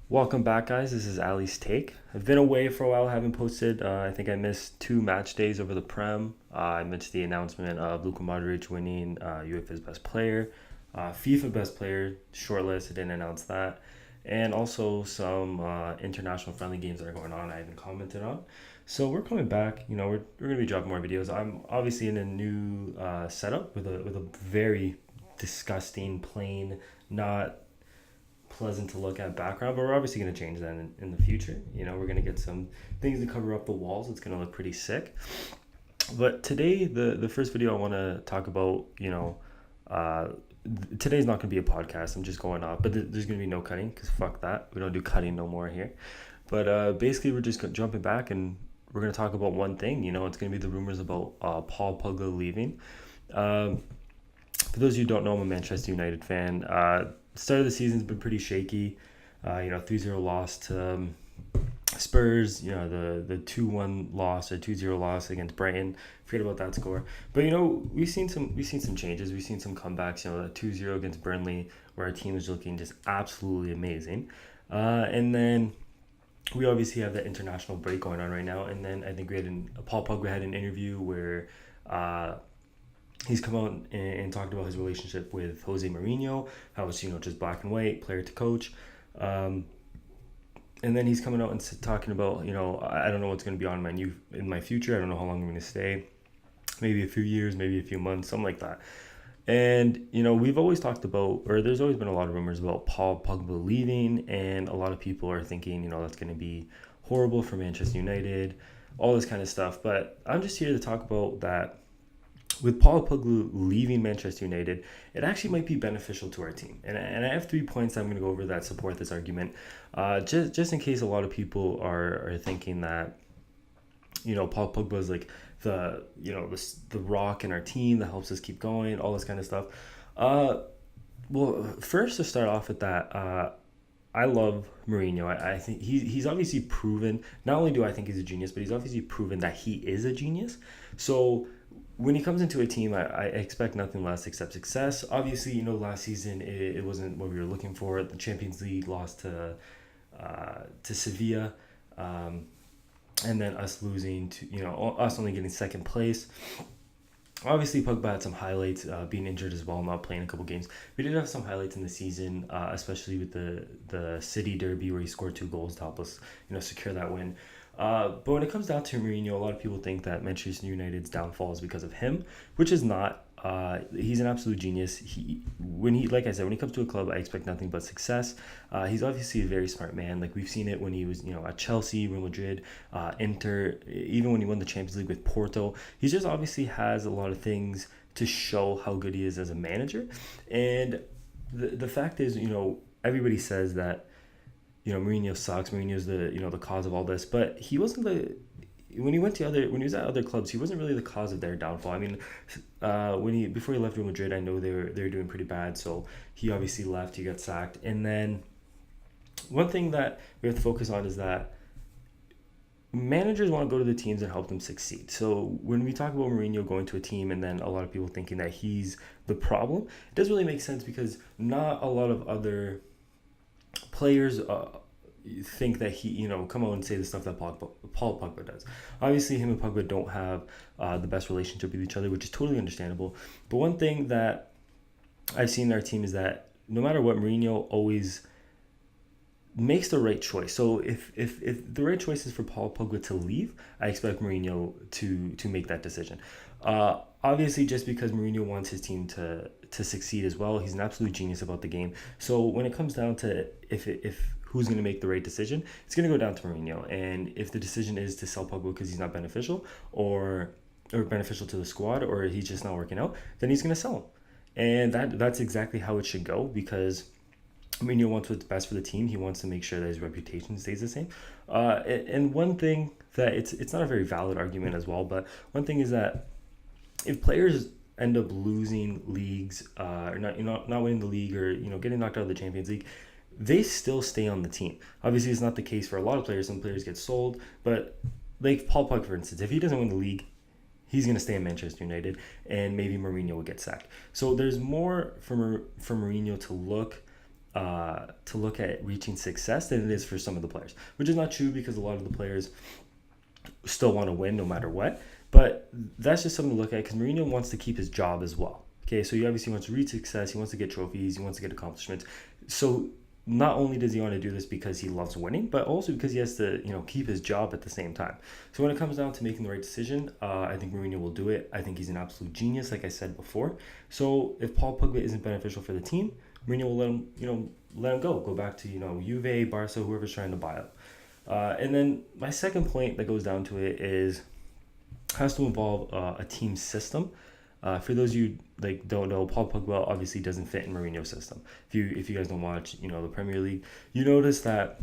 Welcome back, guys. This is Ali's take. I've been away for a while, haven't posted. I think I missed 2 match days over the Prem. I missed the announcement of Luka Modric winning UEFA's Best Player, FIFA Best Player shortlist. I didn't announce that, and also some international friendly games that are going on. I haven't commented on. So we're coming back. We're gonna be dropping more videos. I'm obviously in a new setup with a very disgusting, plain, not pleasant to look at background, but we're obviously going to change that in the future. We're going to get some things to cover up the walls. It's going to look pretty sick. But today, the first video I want to talk about, uh, today's not going to be a podcast. I'm just going off, but there's going to be no cutting because fuck that. We don't do cutting no more here. But basically, we're just jumping back and we're going to talk about one thing. It's going to be the rumors about Paul Pogba leaving. For those of you who don't know, I'm a Manchester United fan. Start of the season's been pretty shaky. 3-0 loss to Spurs. The 2-1 loss or 2-0 loss against Brighton. Forget about that score. But we've seen some changes. We've seen some comebacks. That 2-0 against Burnley, where our team is looking just absolutely amazing. And then we obviously have that international break going on right now. And then I think Paul Pogba had an interview where he's come out and talked about his relationship with Jose Mourinho, how it's just black and white, player to coach, and then he's coming out and talking about I don't know what's going to be on in my future. I don't know how long I'm going to stay, maybe a few years, maybe a few months, something like that. And we've always talked about, or there's always been a lot of rumors about Paul Pogba leaving, and a lot of people are thinking that's going to be horrible for Manchester United, all this kind of stuff. But I'm just here to talk about that. With Paul Pogba leaving Manchester United, it actually might be beneficial to our team. And I have 3 points I'm going to go over that support this argument. Just in case a lot of people are thinking that, Paul Pogba is like the rock in our team that helps us keep going, all this kind of stuff. Well, first to start off with that, I love Mourinho. I think he's obviously proven, not only do I think he's a genius, but he's obviously proven that he is a genius. So when he comes into a team, I expect nothing less except success. Obviously, last season it wasn't what we were looking for. The Champions League lost to Sevilla, and then us losing to us only getting second place. Obviously, Pogba had some highlights, being injured as well, not playing a couple games. We did have some highlights in the season, especially with the City Derby where he scored 2 goals to help us, secure that win. But when it comes down to Mourinho, a lot of people think that Manchester United's downfall is because of him, which is not. He's an absolute genius. Like I said, when he comes to a club, I expect nothing but success. He's obviously a very smart man. Like we've seen it when he was, at Chelsea, Real Madrid, Inter, even when he won the Champions League with Porto. He just obviously has a lot of things to show how good he is as a manager. And the fact is, everybody says that Mourinho sucks. Mourinho's the cause of all this, but he wasn't when he was at other clubs, he wasn't really the cause of their downfall. I mean, before he left Real Madrid, I know they were doing pretty bad, so he obviously left. He got sacked, and then one thing that we have to focus on is that managers want to go to the teams and help them succeed. So when we talk about Mourinho going to a team and then a lot of people thinking that he's the problem, it doesn't really make sense because not a lot of other players think that he, come out and say the stuff that Paul Pogba does. Obviously, him and Pogba don't have the best relationship with each other, which is totally understandable. But one thing that I've seen in our team is that no matter what, Mourinho always makes the right choice. So if the right choice is for Paul Pogba to leave, I expect Mourinho to make that decision. Obviously, just because Mourinho wants his team to succeed as well, he's an absolute genius about the game. So when it comes down to if who's going to make the right decision, it's going to go down to Mourinho. And if the decision is to sell Pogba because he's not beneficial or beneficial to the squad, or he's just not working out, then he's going to sell him. And that's exactly how it should go, because Mourinho wants what's best for the team. He wants to make sure that his reputation stays the same. And one thing that it's not a very valid argument as well, but one thing is that if players end up losing leagues, or not winning the league, or getting knocked out of the Champions League, they still stay on the team. Obviously, it's not the case for a lot of players. Some players get sold, but like Paul Pogba, for instance, if he doesn't win the league, he's going to stay in Manchester United, and maybe Mourinho will get sacked. So there's more for Mourinho to look to look at reaching success than it is for some of the players, which is not true because a lot of the players still want to win no matter what. But that's just something to look at because Mourinho wants to keep his job as well. Okay, so he obviously wants to reach success. He wants to get trophies. He wants to get accomplishments. So not only does he want to do this because he loves winning, but also because he has to, keep his job at the same time. So when it comes down to making the right decision, I think Mourinho will do it. I think he's an absolute genius, like I said before. So if Paul Pogba isn't beneficial for the team, Mourinho will let him go back to, Juve, Barca, whoever's trying to buy him. And then my second point that goes down to it has to involve a team system. For those of you don't know, Paul Pogba obviously doesn't fit in Mourinho's system. If you guys don't watch, the Premier League, you notice that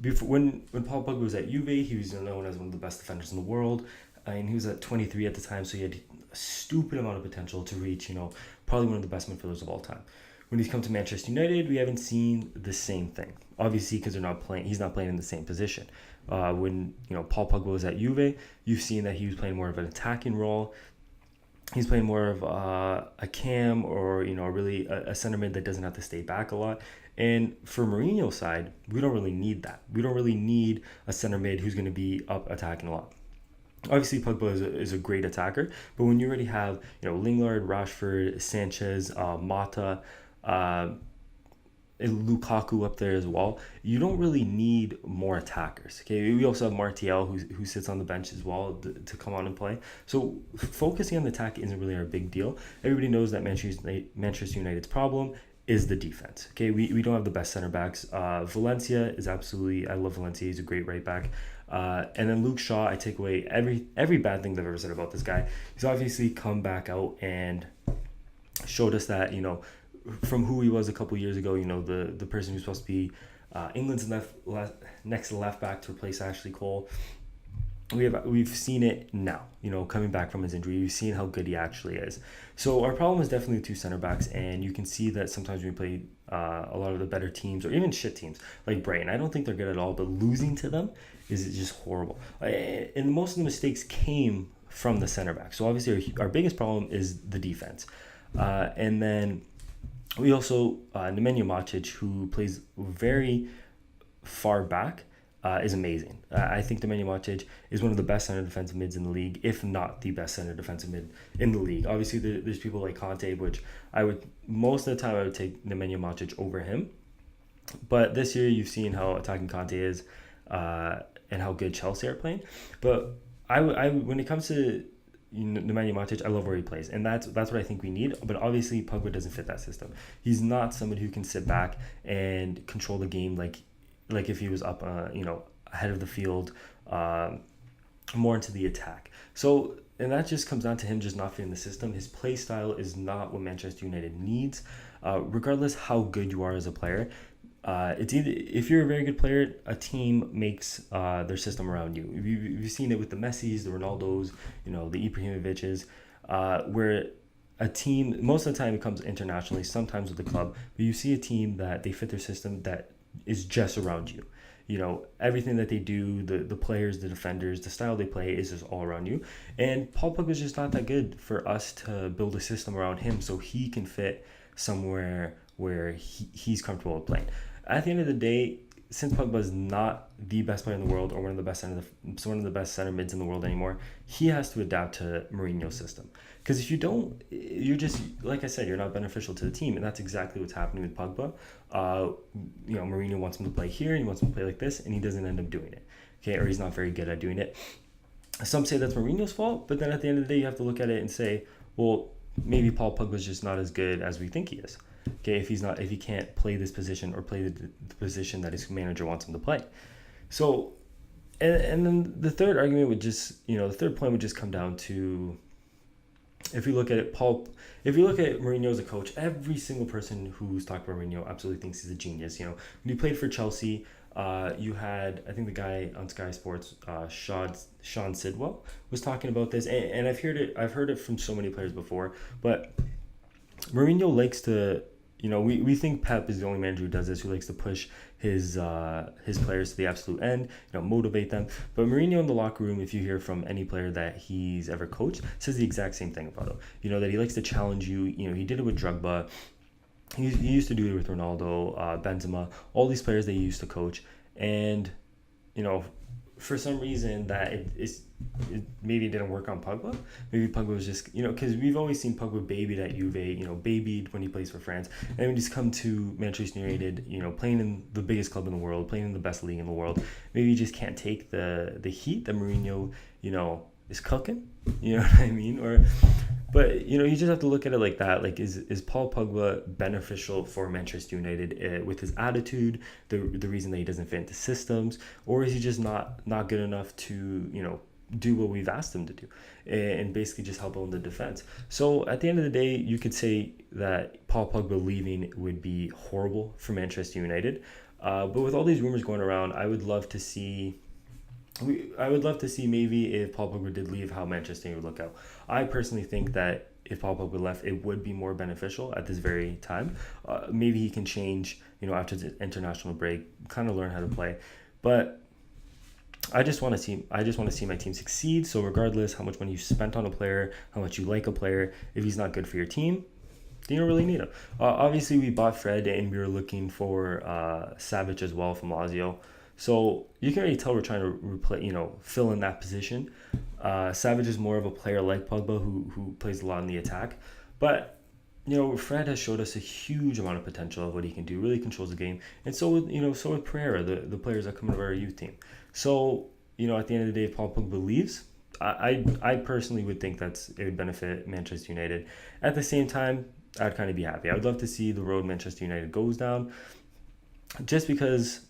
before when Paul Pogba was at Juve, he was known as one of the best defenders in the world, and he was at 23 at the time, so he had a stupid amount of potential to reach, probably one of the best midfielders of all time. When he's come to Manchester United, we haven't seen the same thing. Obviously, because he's not playing in the same position. When Paul Pogba was at Juve, you've seen that he was playing more of an attacking role. He's playing more of a cam or really a center mid that doesn't have to stay back a lot. And for Mourinho's side, we don't really need that. We don't really need a center mid who's going to be up attacking a lot. Obviously, Pogba is a great attacker, but when you already have Lingard, Rashford, Sanchez, Mata, Lukaku up there as well, you don't really need more attackers. Okay, we also have Martial who sits on the bench as well to come on and play. So focusing on the attack isn't really our big deal. Everybody knows that Manchester United's problem is the defense. Okay, we don't have the best center backs. Valencia is I love Valencia. He's a great right back. And then Luke Shaw, I take away every bad thing that I've ever said about this guy. He's obviously come back out and showed us that from who he was a couple years ago, the person who's supposed to be England's next left back to replace Ashley Cole. We've seen it now, coming back from his injury. We've seen how good he actually is. So our problem is definitely the two center backs, and you can see that sometimes when we play a lot of the better teams or even shit teams like Brighton, I don't think they're good at all, but losing to them is just horrible. And most of the mistakes came from the center back. So obviously our biggest problem is the defense. And then we also, Nemanja Matic, who plays very far back, is amazing. I think Nemanja Matic is one of the best center defensive mids in the league, if not the best center defensive mid in the league. Obviously, there's people like Conte, which most of the time I would take Nemanja Matic over him. But this year, you've seen how attacking Conte is and how good Chelsea are playing. But when it comes to Nemanja Matic, I love where he plays, and that's what I think we need. But obviously, Pogba doesn't fit that system. He's not somebody who can sit back and control the game like if he was up, ahead of the field, more into the attack. So, and that just comes down to him just not fitting the system. His play style is not what Manchester United needs. Regardless how good you are as a player, it's either if you're a very good player, a team makes their system around you. You've seen it with the Messis, the Ronaldos, the Ibrahimoviches, where a team, most of the time it comes internationally, sometimes with the club, but you see a team that they fit their system that is just around you. Everything that they do, the players, the defenders, the style they play is just all around you. And Paul Pogba is just not that good for us to build a system around him so he can fit somewhere where he's comfortable with playing. At the end of the day, since Pogba is not the best player in the world or one of the best center mids in the world anymore, he has to adapt to Mourinho's system. Because if you don't, you're just, like I said, you're not beneficial to the team, and that's exactly what's happening with Pogba. Mourinho wants him to play here, he wants him to play like this, and he doesn't end up doing it. Okay, or he's not very good at doing it. Some say that's Mourinho's fault, but then at the end of the day, you have to look at it and say, well, maybe Paul Pogba's just not as good as we think he is. Okay, if he can't play this position or play the position that his manager wants him to play. So, and then the third argument would just, the third point would just come down to, if you look at Mourinho as a coach, every single person who's talked about Mourinho absolutely thinks he's a genius. When he played for Chelsea, you had, I think the guy on Sky Sports, Sean Sidwell, was talking about this, and I've heard it from so many players before, but Mourinho likes to, we think Pep is the only manager who does this, who likes to push his players to the absolute end, motivate them. But Mourinho in the locker room, if you hear from any player that he's ever coached, says the exact same thing about him. That he likes to challenge you. He did it with Drogba. He used to do it with Ronaldo, Benzema, all these players that he used to coach. And, you know, for some reason that it maybe didn't work on Pogba. Maybe Pogba was just, because we've always seen Pogba babied at Juve, babied when he plays for France. And when he's come to Manchester United, playing in the biggest club in the world, playing in the best league in the world, maybe he just can't take the heat that Mourinho, is cooking. You know what I mean? But you just have to look at it like that. Like, is Paul Pogba beneficial for Manchester United with his attitude, the reason that he doesn't fit into systems, or is he just not good enough to do what we've asked him to do, and basically just help on the defense? So at the end of the day, you could say that Paul Pogba leaving would be horrible for Manchester United. But with all these rumors going around, I would love to see maybe if Paul Pogba did leave, how Manchester United would look out. I personally think that if Paul Pogba left, it would be more beneficial at this very time. Maybe he can change, after the international break, kind of learn how to play. But I just want to see my team succeed. So regardless how much money you spent on a player, how much you like a player, if he's not good for your team, then you don't really need him. Obviously, we bought Fred, and we were looking for Savic as well from Lazio. So you can already tell we're trying to fill in that position. Savage is more of a player like Pogba who plays a lot in the attack. But, Fred has showed us a huge amount of potential of what he can do, really controls the game. And so with Pereira, the players that come out of our youth team. So, at the end of the day, if Paul Pogba leaves, I personally would think it would benefit Manchester United. At the same time, I'd kind of be happy. I would love to see the road Manchester United goes down, just because,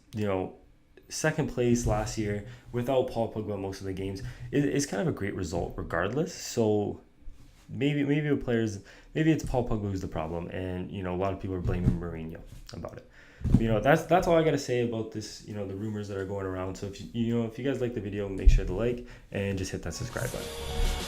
second place last year without Paul Pogba most of the games is kind of a great result regardless. So maybe it's Paul Pogba who's the problem, and a lot of people are blaming Mourinho about it. That's all I gotta say about this. The rumors that are going around. So if you guys like the video, make sure to like and just hit that subscribe button.